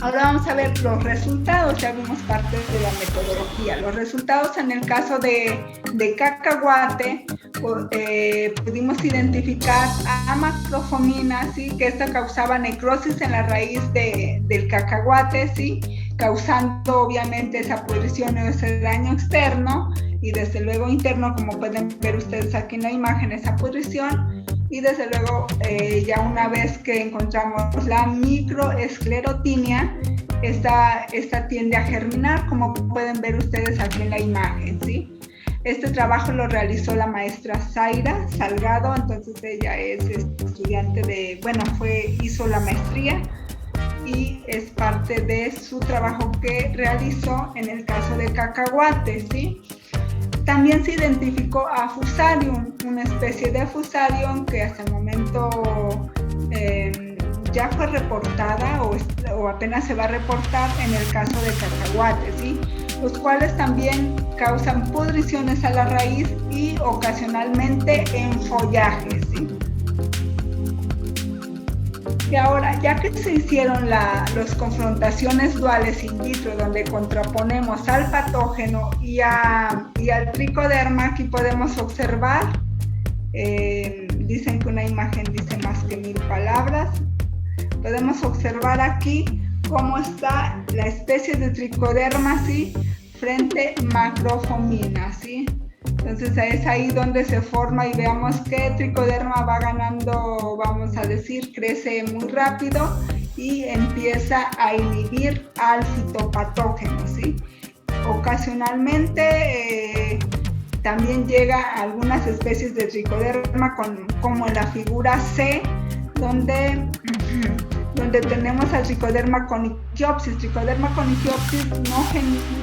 Ahora vamos a ver los resultados, ya vimos parte de la metodología. Los resultados en el caso de cacahuate, pudimos identificar a macrofomina, ¿sí? Que esta causaba necrosis en la raíz del cacahuate, ¿sí? Causando obviamente esa pudrición o ese daño externo y desde luego interno, como pueden ver ustedes aquí en la imagen, esa pudrición. Y desde luego, ya una vez que encontramos la microesclerotinia, esta tiende a germinar, como pueden ver ustedes aquí en la imagen, ¿sí? Este trabajo lo realizó la maestra Zaira Salgado, entonces ella es estudiante hizo la maestría y es parte de su trabajo que realizó en el caso de cacahuate, ¿sí? También se identificó a Fusarium, una especie de Fusarium que hasta el momento ya fue reportada o apenas se va a reportar en el caso de cacahuate, ¿sí? Los cuales también causan pudriciones a la raíz y ocasionalmente en follaje, ¿sí? Y ahora, ya que se hicieron las confrontaciones duales in vitro, donde contraponemos al patógeno y al tricoderma, aquí podemos observar, dicen que una imagen dice más que 1000 palabras, podemos observar aquí cómo está la especie de tricoderma, ¿sí? Frente macrofomina, ¿sí? Entonces es ahí donde se forma y veamos que tricoderma va ganando, vamos a decir, crece muy rápido y empieza a inhibir al fitopatógeno, ¿sí? Ocasionalmente también llega a algunas especies de tricoderma como en la figura C, donde tenemos al tricoderma conichiopsis. Tricoderma conichiopsis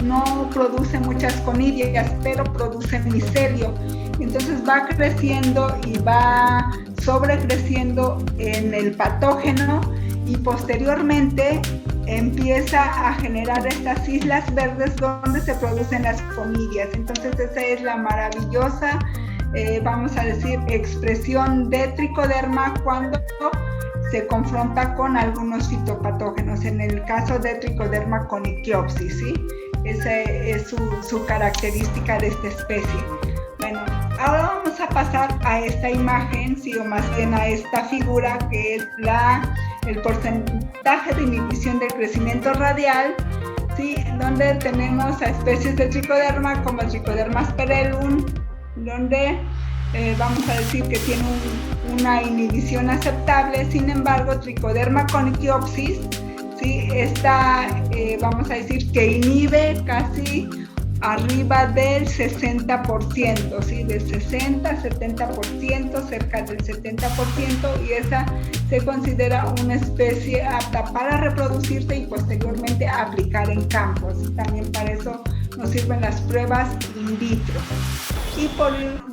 no produce muchas conidias, pero produce micelio. Entonces va creciendo y va sobrecreciendo en el patógeno y posteriormente empieza a generar estas islas verdes donde se producen las conidias. Entonces esa es la maravillosa, vamos a decir, expresión de tricoderma cuando se confronta con algunos fitopatógenos, en el caso de tricoderma conichiopsis, ¿sí? Esa es su característica de esta especie. Bueno, ahora vamos a pasar a esta imagen, sí, o más bien a esta figura, que es el porcentaje de inhibición del crecimiento radial, ¿sí? Donde tenemos a especies de tricoderma como Tricoderma asperellum, donde vamos a decir que tiene una inhibición aceptable. Sin embargo, Tricoderma conichiopsis, ¿sí? Vamos a decir que inhibe casi arriba del 60%, ¿sí? Del 60-70%, cerca del 70%, y esa se considera una especie apta para reproducirse y posteriormente aplicar en campos. También para eso nos sirven las pruebas in vitro. Y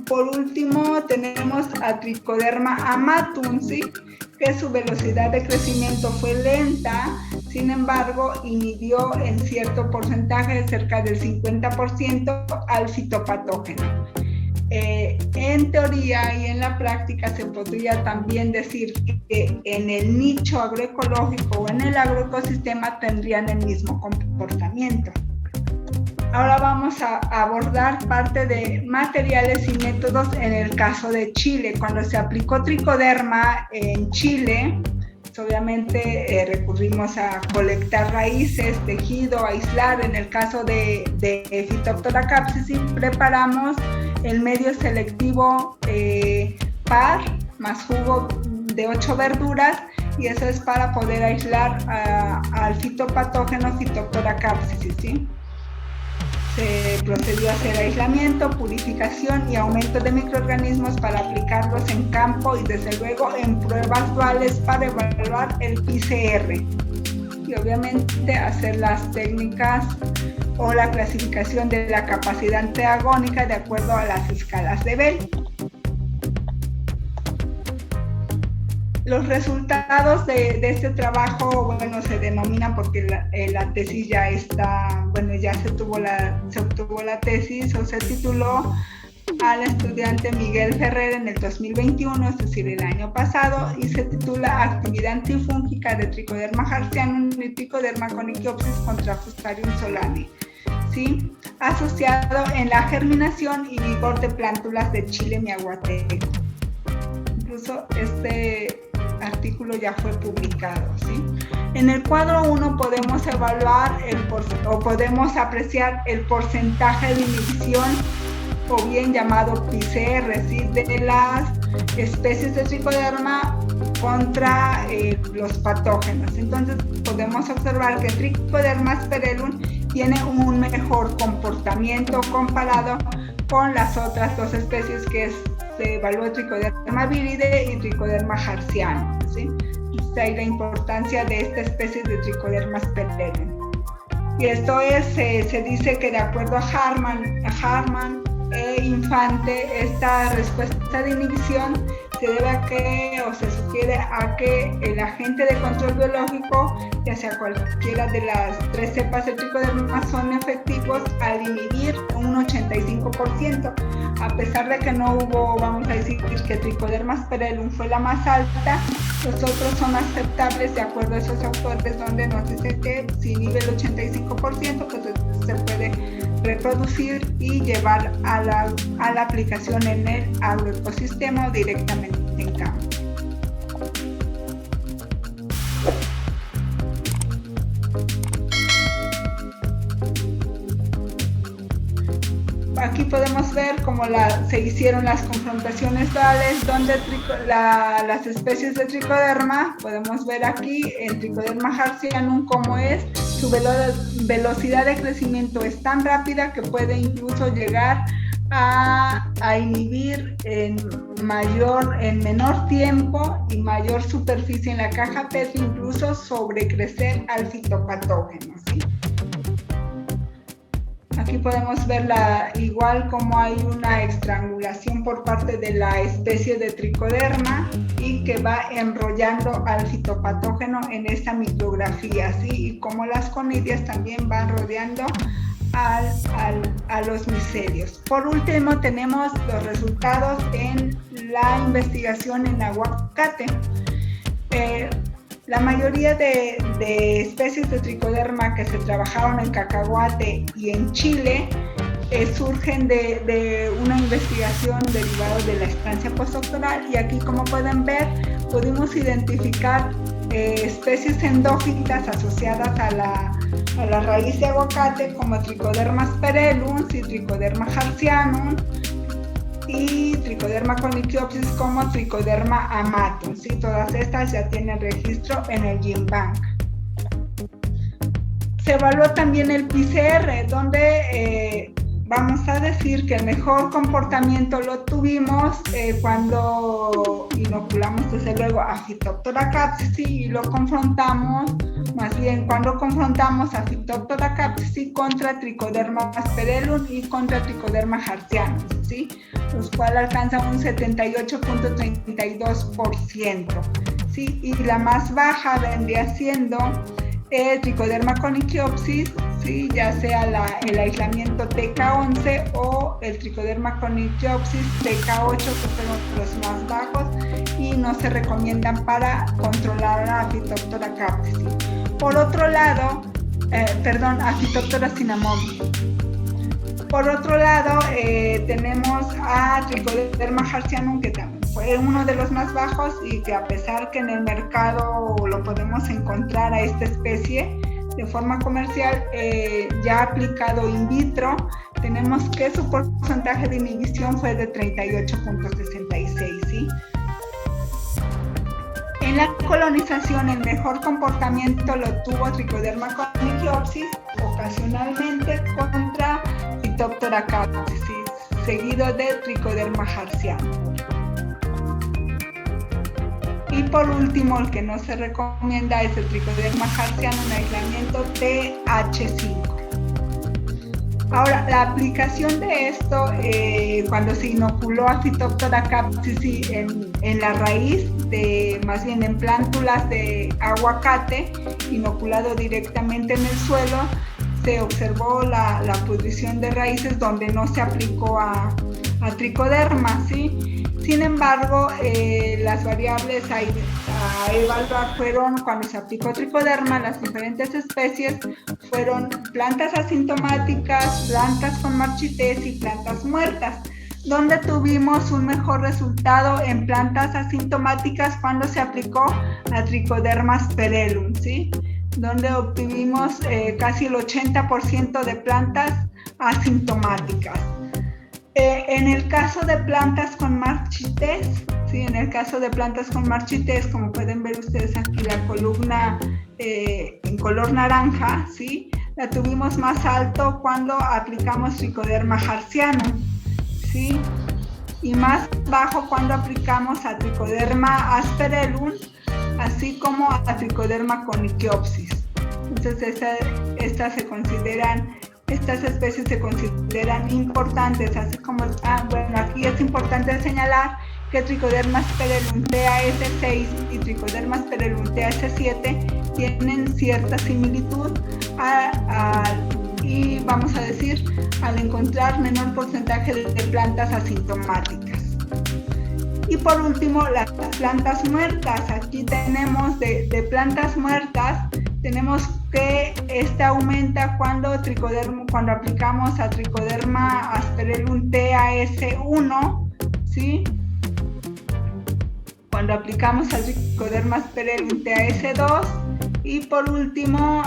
por último tenemos a Tricoderma amatum, ¿sí? Que su velocidad de crecimiento fue lenta, sin embargo inhibió en cierto porcentaje, cerca del 50%, al fitopatógeno. En teoría y en la práctica se podría también decir que en el nicho agroecológico o en el agroecosistema tendrían el mismo comportamiento. Ahora vamos a abordar parte de materiales y métodos en el caso de Chile. Cuando se aplicó tricoderma en Chile, obviamente recurrimos a colectar raíces, tejido, aislar. En el caso de Phytophthora capsicum preparamos el medio selectivo PAR más jugo de 8 verduras, y eso es para poder aislar al fitopatógeno Phytophthora capsicum, ¿sí? Se procedió a hacer aislamiento, purificación y aumento de microorganismos para aplicarlos en campo y desde luego en pruebas duales para evaluar el PCR. Y obviamente hacer las técnicas o la clasificación de la capacidad antiagónica de acuerdo a las escalas de Bell. Los resultados de este trabajo, bueno, se denominan porque la tesis ya está, bueno, ya se obtuvo la tesis, o se tituló al estudiante Miguel Ferrer en el 2021, es decir, el año pasado, y se titula Actividad antifúngica de Trichoderma harzianum y Trichoderma conychiopsis contra Fusarium solani, ¿sí? Asociado en la germinación y vigor de plántulas de Chile miahuateco. Incluso este artículo ya fue publicado, ¿sí? En el cuadro 1 podemos evaluar podemos apreciar el porcentaje de inhibición, o bien llamado PCR, ¿sí? De las especies de Trichoderma contra los patógenos. Entonces podemos observar que Trichoderma asperellum tiene un mejor comportamiento comparado con las otras dos especies que se evaluó Trichoderma viride y Trichoderma harzianum, ¿sí? Esta es la importancia de esta especie de Trichoderma asperellum. Y esto es, se dice que de acuerdo a Harman e Infante, esta respuesta de inhibición se debe a que, o se sugiere a que el agente de control biológico, ya sea cualquiera de las tres cepas de Trichoderma, son efectivos al inhibir un 85%, a pesar de que no hubo, vamos a decir, que Trichoderma asperellum fue la más alta, los otros son aceptables de acuerdo a esos autores, donde nos dice que si inhibe el 85%, pues se puede reproducir y llevar a la aplicación en el agroecosistema o directamente en campo. Aquí podemos ver cómo se hicieron las confrontaciones duales, donde las especies de Trichoderma, podemos ver aquí en Trichoderma harzianum cómo es, su velocidad de crecimiento es tan rápida que puede incluso llegar a inhibir en menor tiempo y mayor superficie en la caja PET, incluso sobrecrecer al fitopatógeno, ¿sí? Aquí podemos ver igual como hay una estrangulación por parte de la especie de Trichoderma y que va enrollando al fitopatógeno en esta micrografía, ¿sí? Y como las conidias también van rodeando a los micelios. Por último, tenemos los resultados en la investigación en aguacate. La mayoría de especies de Trichoderma que se trabajaron en cacahuate y en Chile surgen de una investigación derivada de la estancia postdoctoral, y aquí, como pueden ver, pudimos identificar especies endófitas asociadas a la raíz de aguacate como Trichoderma asperellum y Trichoderma harzianum, y Trichoderma conychiopsis como Trichoderma amatum, ¿sí? Todas estas ya tienen registro en el GenBank. Se evaluó también el PCR, donde vamos a decir que el mejor comportamiento lo tuvimos cuando inoculamos desde luego a Phytophthora capsicum y lo confrontamos, más bien cuando confrontamos a Phytophthora capsicum contra Trichoderma asperellum y contra Trichoderma harzianum, ¿sí? Los cuales alcanzan un 78.32%, ¿sí? Y la más baja vendría siendo Trichoderma conychiopsis, ¿sí? Ya sea el aislamiento TK11 o el Trichoderma conychiopsis TK8, que fueron los más bajos y no se recomiendan para controlar a Phytophthora capsicum. Por otro lado, a Phytophthora cinnamomum. Por otro lado, tenemos a Trichoderma harzianum, que también fue uno de los más bajos y que, a pesar que en el mercado lo podemos encontrar a esta especie de forma comercial, ya aplicado in vitro, tenemos que su porcentaje de inhibición fue de 38.66, ¿sí? En la colonización, el mejor comportamiento lo tuvo Trichoderma conychiopsis, ocasionalmente contra Phytophthora capsicum, seguido de Trichoderma harzianum. Y por último, el que no se recomienda es el Trichoderma harzianum en aislamiento TH5. Ahora, la aplicación de esto, cuando se inoculó a Phytophthora capsicum en la raíz, más bien en plántulas de aguacate, inoculado directamente en el suelo, se observó la pudrición de raíces donde no se aplicó a a tricoderma, ¿sí? Sin embargo, las variables a evaluar fueron, cuando se aplicó tricoderma, las diferentes especies fueron plantas asintomáticas, plantas con marchitez y plantas muertas, donde tuvimos un mejor resultado en plantas asintomáticas cuando se aplicó a Trichoderma asperellum, ¿sí? Donde obtuvimos casi el 80% de plantas asintomáticas. En el caso de plantas con marchitez, ¿sí? En el caso de plantas con marchitez, como pueden ver ustedes aquí la columna en color naranja, ¿sí? La tuvimos más alto cuando aplicamos Trichoderma harzianum, ¿sí? Y más bajo cuando aplicamos a Trichoderma asperellum, así como a Trichoderma conychiopsis. Entonces estas especies se consideran importantes, así como, bueno, aquí es importante señalar que Trichoderma asperellum TAS6 y Trichoderma asperellum TAS7 tienen cierta similitud y vamos a decir, al encontrar menor porcentaje de plantas asintomáticas. Y por último, las plantas muertas. Aquí tenemos de plantas muertas, tenemos que aumenta cuando aplicamos a Trichoderma asperellum TAS1, ¿sí? Cuando aplicamos a Trichoderma asperellum TAS2 y por último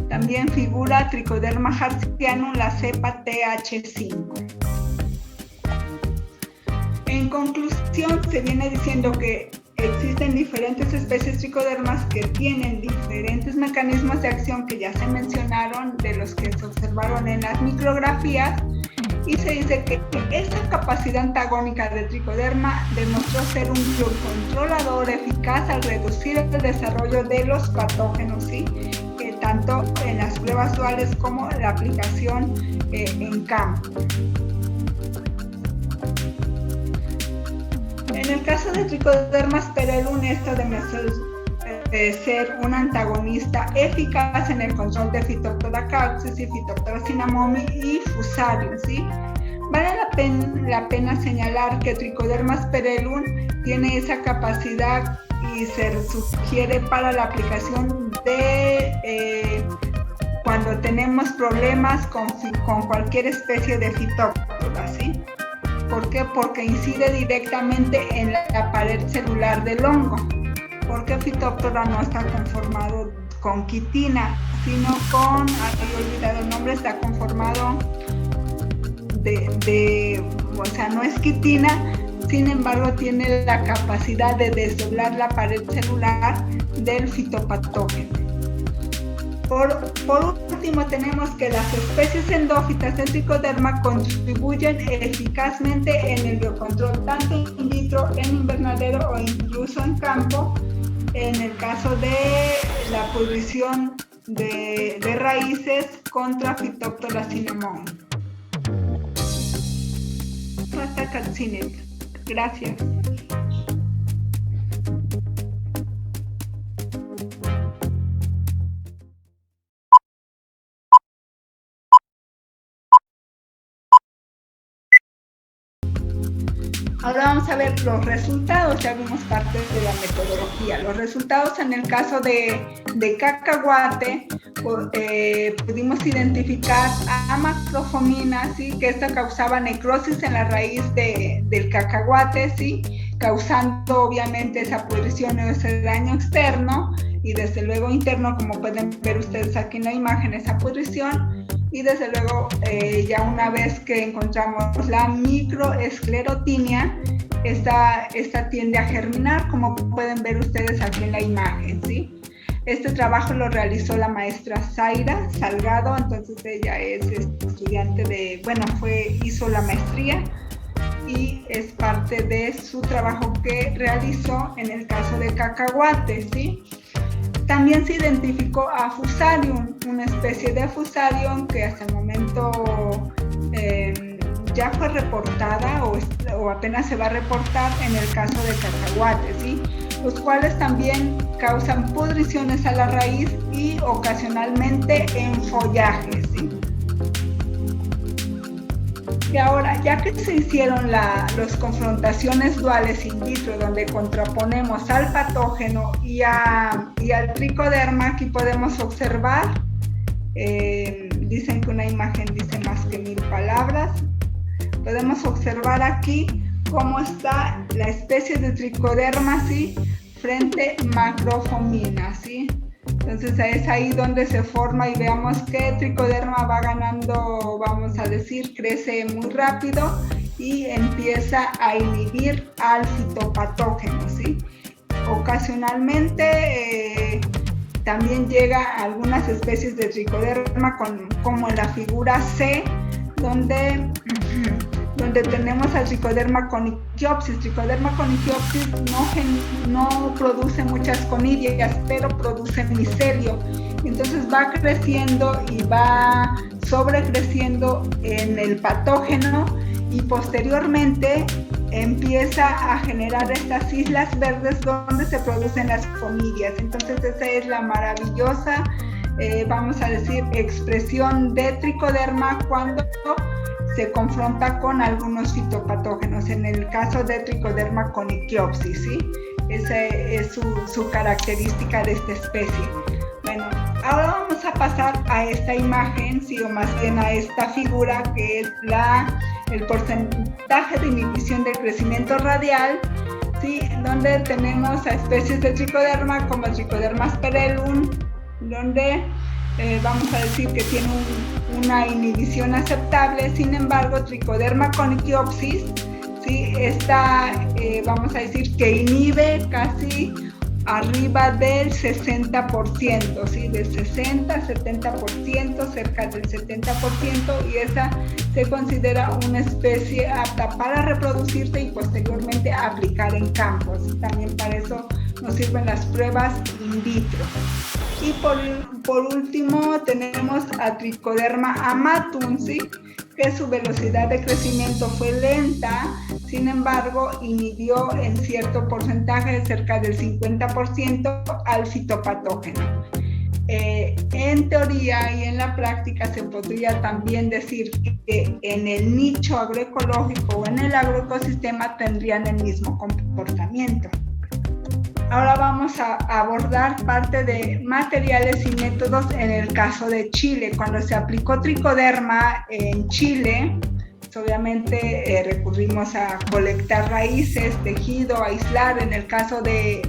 también figura Trichoderma harzianum, la cepa TH5. En conclusión, se viene diciendo que existen diferentes especies tricodermas que tienen diferentes mecanismos de acción que ya se mencionaron, de los que se observaron en las micrografías, y se dice que esta capacidad antagónica de tricoderma demostró ser un biocontrolador eficaz al reducir el desarrollo de los patógenos, ¿sí? Tanto en las pruebas duales como en la aplicación en campo. En el caso de Trichoderma asperellum, esto demostró ser un antagonista eficaz en el control de Phytophthora caucis y Phytophthora cinnamomi y Fusarium, ¿sí? Vale la pena señalar que Trichoderma asperellum tiene esa capacidad y se sugiere para la aplicación de cuando tenemos problemas con cualquier especie de Phytophthora, ¿sí? ¿Por qué? Porque incide directamente en la pared celular del hongo. Porque Phytophthora no está conformado con quitina, sino con, he olvidado el nombre, está conformado o sea, no es quitina, sin embargo tiene la capacidad de desdoblar la pared celular del fitopatógeno. Por último, tenemos que las especies endófitas del Trichoderma contribuyen eficazmente en el biocontrol tanto in vitro, en invernadero o incluso en campo, en el caso de la pudrición de raíces contra Phytophthora cinnamomi. Hasta Katzinet. Gracias. Ahora vamos a ver los resultados, ya vimos parte de la metodología. Los resultados en el caso de cacahuate, pudimos identificar amacrofomina, ¿sí? Que esta causaba necrosis en la raíz del cacahuate, ¿sí? Causando obviamente esa pudrición o ese daño externo y desde luego interno, como pueden ver ustedes aquí en la imagen, esa pudrición. Y desde luego, ya una vez que encontramos la microesclerotinia, esta tiende a germinar, como pueden ver ustedes aquí en la imagen, ¿sí? Este trabajo lo realizó la maestra Zaira Salgado, entonces ella es estudiante hizo la maestría y es parte de su trabajo que realizó en el caso de cacahuate, ¿sí? También se identificó a Fusarium, una especie de Fusarium que hasta el momento ya fue reportada o apenas se va a reportar en el caso de cacahuate, ¿sí? Los cuales también causan pudriciones a la raíz y ocasionalmente en follaje, ¿sí? Y ahora, ya que se hicieron las confrontaciones duales in vitro, donde contraponemos al patógeno y al tricoderma, aquí podemos observar, dicen que una imagen dice más que 1000 palabras, podemos observar aquí cómo está la especie de tricoderma, ¿sí?, frente macrofomina, ¿sí? Entonces es ahí donde se forma y veamos que tricoderma va ganando, vamos a decir, crece muy rápido y empieza a inhibir al fitopatógeno, ¿sí? Ocasionalmente también llega a algunas especies de tricoderma como en la figura C, donde tenemos al tricoderma conychiopsis. Tricoderma conychiopsis no produce muchas conillas, pero produce micelio. Entonces va creciendo y va sobrecreciendo en el patógeno y posteriormente empieza a generar estas islas verdes donde se producen las conillas. Entonces esa es la maravillosa, vamos a decir, expresión de tricoderma cuando se confronta con algunos fitopatógenos, en el caso de tricoderma conychiopsis, ¿sí? Esa es su característica de esta especie. Bueno, ahora vamos a pasar a esta imagen, sí, o más bien a esta figura, que es el porcentaje de inhibición del crecimiento radial, ¿sí?, donde tenemos a especies de tricoderma como el Tricoderma asperellum, donde vamos a decir que tiene una inhibición aceptable. Sin embargo, Tricoderma conychiopsis, ¿sí?, vamos a decir que inhibe casi arriba del 60%, ¿sí?, del 60-70%, cerca del 70%, y esa se considera una especie apta para reproducirse y posteriormente aplicar en campos. También para eso nos sirven las pruebas in vitro. Y por último tenemos a Tricoderma amatum, ¿sí?, que su velocidad de crecimiento fue lenta, sin embargo inhibió en cierto porcentaje, cerca del 50%, al fitopatógeno. En teoría y en la práctica se podría también decir que en el nicho agroecológico o en el agroecosistema tendrían el mismo comportamiento. Ahora vamos a abordar parte de materiales y métodos en el caso de Chile. Cuando se aplicó tricoderma en Chile, pues obviamente recurrimos a colectar raíces, tejido, aislar. En el caso de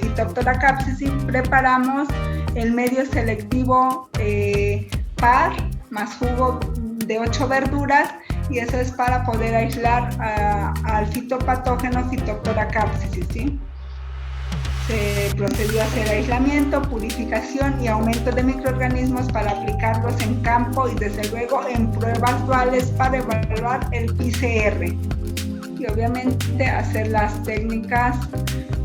Phytophthora capsicum preparamos el medio selectivo PAR más jugo de 8 verduras, y eso es para poder aislar al fitopatógeno Phytophthora capsicum, ¿sí? Se procedió a hacer aislamiento, purificación y aumento de microorganismos para aplicarlos en campo y desde luego en pruebas duales para evaluar el PCR. Y obviamente hacer las técnicas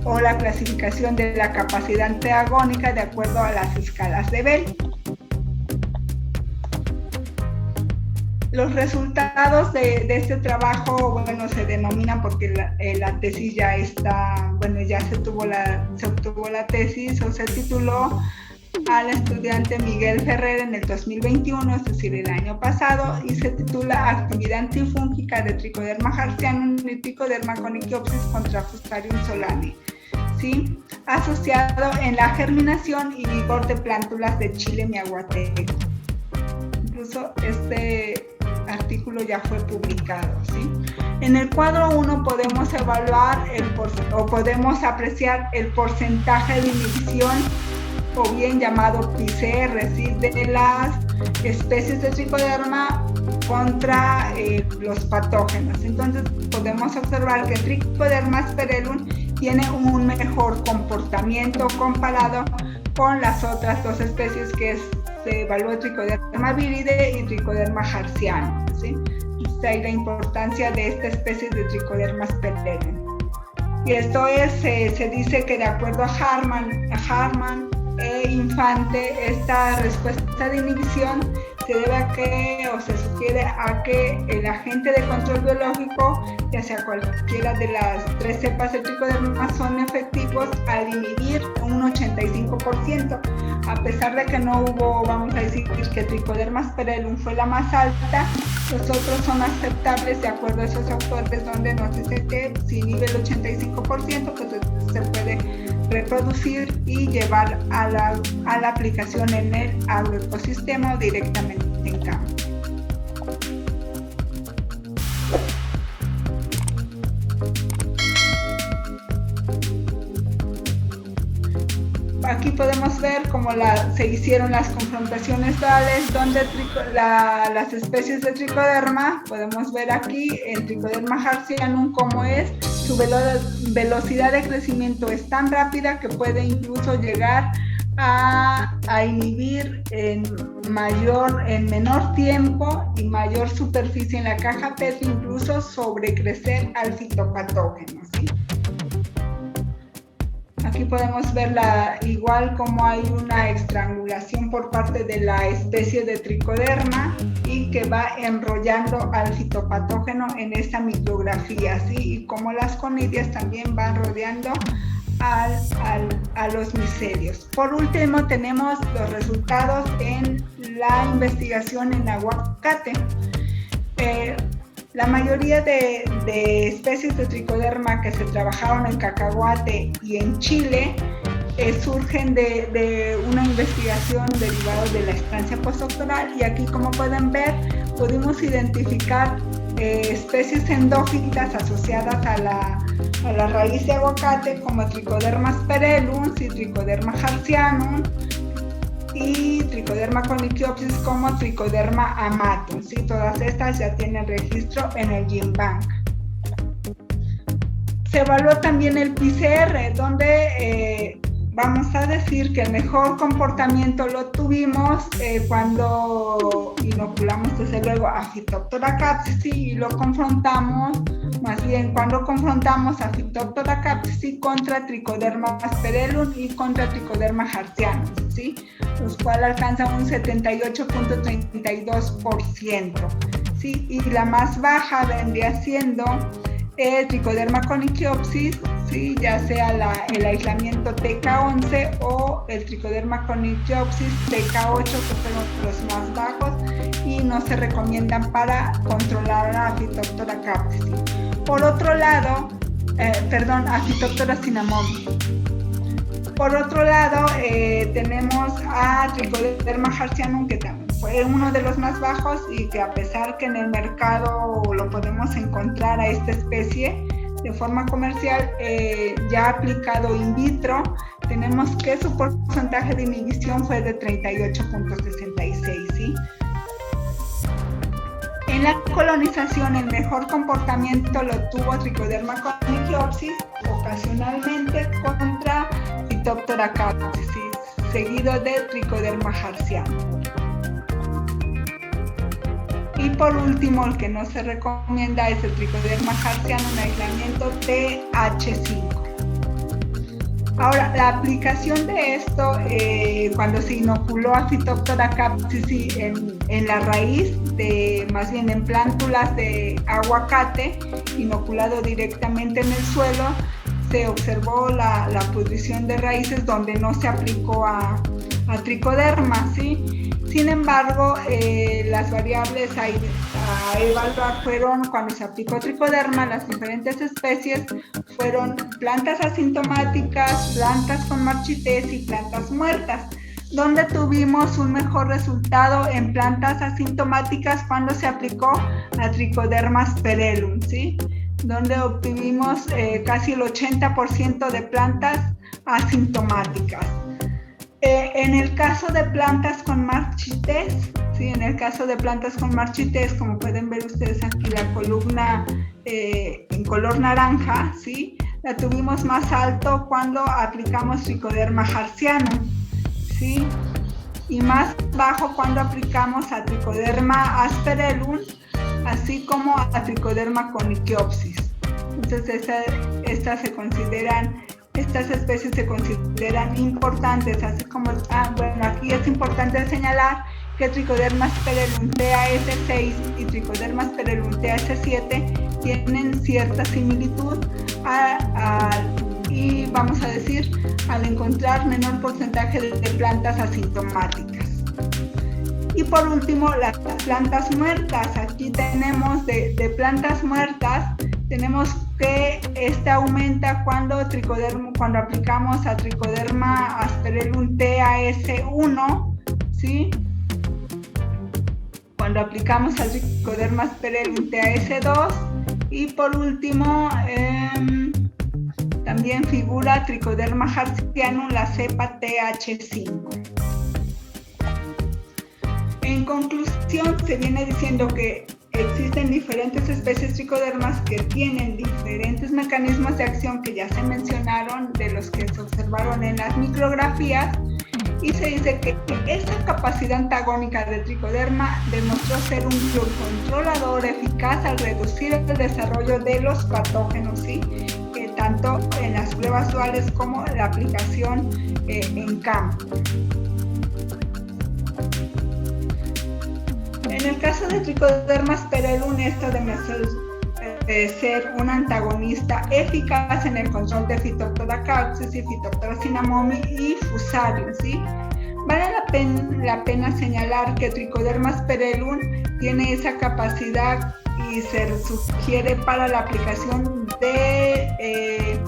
o la clasificación de la capacidad antiagónica de acuerdo a las escalas de Bell. Los resultados de este trabajo, bueno, se denominan porque la tesis ya está, bueno, ya se obtuvo la tesis, o se tituló al estudiante Miguel Ferrer en el 2021, es decir, el año pasado, y se titula Actividad antifúngica de Tricoderma harzianum y Tricoderma conychiopsis contra Fusarium solani, ¿sí?, asociado en la germinación y vigor de plántulas de Chile miahuateco. Incluso este artículo ya fue publicado, ¿sí? En el cuadro 1 podemos evaluar podemos apreciar el porcentaje de inhibición, o bien llamado PCR, ¿sí?, de las especies de tricoderma contra los patógenos. Entonces podemos observar que Tricoderma asperellum tiene un mejor comportamiento comparado con las otras dos especies que se evaluó Tricoderma viride y Tricoderma harzianum, ¿sí? Esta es la importancia de esta especie de Tricoderma asperellum. Y esto se dice que de acuerdo a Harman e Infante, esta respuesta de inhibición se debe a que, o se sugiere a que el agente de control biológico, ya sea cualquiera de las 3 cepas de tricoderma, son efectivos al inhibir un 85%, a pesar de que no hubo, vamos a decir, que Trichoderma asperellum fue la más alta, los otros son aceptables de acuerdo a esos autores, donde nos dice que si inhibe el 85%, pues se puede reproducir y llevar a la aplicación en el agroecosistema o directamente en campo. Aquí podemos ver cómo se hicieron las confrontaciones totales, donde las especies de Trichoderma, podemos ver aquí en Trichoderma harzianum cómo es, su velocidad de crecimiento es tan rápida que puede incluso llegar a inhibir en menor tiempo y mayor superficie en la caja PET, incluso sobrecrecer al fitopatógeno, ¿sí? Aquí podemos ver igual como hay una estrangulación por parte de la especie de Trichoderma y que va enrollando al fitopatógeno en esta micrografía, ¿sí? Y como las conidias también van rodeando a los micelios. Por último, tenemos los resultados en la investigación en aguacate. La mayoría de especies de Trichoderma que se trabajaron en cacahuate y en Chile surgen de una investigación derivada de la estancia postdoctoral, y aquí, como pueden ver, pudimos identificar especies endófitas asociadas a la raíz de aguacate como Trichoderma asperellum y Trichoderma harzianum, y Trichoderma conychiopsis como Trichoderma amatum, ¿sí? Todas estas ya tienen registro en el GenBank. Se evaluó también el PCR, donde vamos a decir que el mejor comportamiento lo tuvimos cuando inoculamos desde luego a Phytophthora capsicum y lo confrontamos, más bien cuando confrontamos a Phytophthora capsicum contra Trichoderma asperellum y contra Trichoderma harzianum, ¿sí? Los cuales alcanzan un 78.32%, ¿sí? Y la más baja vendría siendo Trichoderma conychiopsis, ¿sí? Ya sea el aislamiento TK11 o el Trichoderma conychiopsis TK8, que fueron los más bajos y no se recomiendan para controlar a Phytophthora capsicum. Por otro lado, a Phytophthora cinnamomum. Por otro lado, tenemos a Trichoderma harzianum, que también fue uno de los más bajos y que, a pesar que en el mercado lo podemos encontrar a esta especie de forma comercial, ya aplicado in vitro, tenemos que su porcentaje de inhibición fue de 38.66, ¿sí? En la colonización, el mejor comportamiento lo tuvo Trichoderma conychiopsis, ocasionalmente contra Phytophthora capsicum, seguido de Trichoderma harzianum. Y por último, el que no se recomienda es el Trichoderma harzianum en aislamiento TH5. Ahora, la aplicación de esto, cuando se inoculó a Phytophthora capsicum en la raíz, más bien en plántulas de aguacate, inoculado directamente en el suelo, se observó la pudrición de raíces donde no se aplicó a Trichoderma, ¿sí? Sin embargo, las variables a evaluar fueron, cuando se aplicó Trichoderma, las diferentes especies fueron plantas asintomáticas, plantas con marchitez y plantas muertas, donde tuvimos un mejor resultado en plantas asintomáticas cuando se aplicó a Trichoderma asperellum, ¿sí? Donde obtuvimos casi el 80% de plantas asintomáticas. En el caso de plantas con marchitez, ¿sí? En el caso de plantas con marchitez, como pueden ver ustedes aquí, la columna en color naranja, ¿sí? La tuvimos más alto cuando aplicamos Trichoderma harzianum, ¿sí? Y más bajo cuando aplicamos a Trichoderma asperellum, así como a Trichoderma conychiopsis. Entonces, estas especies se consideran importantes, así como, aquí es importante señalar que Trichoderma asperellum TAS6 y Trichoderma asperellum TAS7 tienen cierta similitud y y vamos a decir, al encontrar menor porcentaje de plantas asintomáticas. Y por último, las plantas muertas. Aquí tenemos de plantas muertas, tenemos que esta aumenta cuando aplicamos a Trichoderma asperellum TAS1, ¿sí? Cuando aplicamos a Trichoderma asperellum TAS2 y por último también figura Trichoderma harzianum, la cepa TH5. En conclusión, se viene diciendo que existen diferentes especies tricodermas que tienen diferentes mecanismos de acción que ya se mencionaron, de los que se observaron en las micrografías, y se dice que esta capacidad antagónica de tricoderma demostró ser un biocontrolador eficaz al reducir el desarrollo de los patógenos, ¿sí? Tanto en las pruebas duales como en la aplicación en campo. En el caso de Trichoderma asperellum, esto demostró ser un antagonista eficaz en el control de Phytophthora caucis y Phytophthora cinnamomum y Fusarium, ¿sí? Vale la pena señalar que Trichoderma asperellum tiene esa capacidad y se sugiere para la aplicación de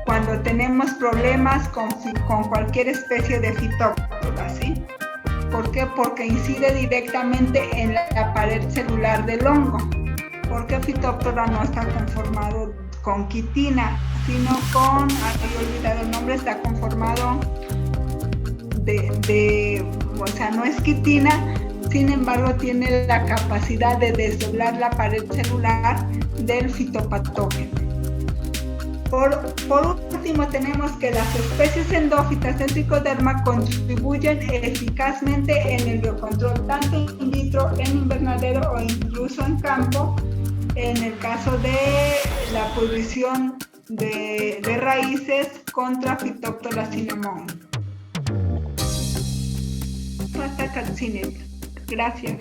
cuando tenemos problemas con cualquier especie de Phytophthora, ¿sí? ¿Por qué? Porque incide directamente en la pared celular del hongo. Porque Phytophthora no está conformado con quitina, sino con, he olvidado el nombre, está conformado o sea, no es quitina, sin embargo tiene la capacidad de desdoblar la pared celular del fitopatógeno. Por último, tenemos que las especies endófitas del Trichoderma contribuyen eficazmente en el biocontrol, tanto in vitro, en invernadero o incluso en campo, en el caso de la pudrición de raíces contra Phytophthora cinnamomum. Hasta Gracias.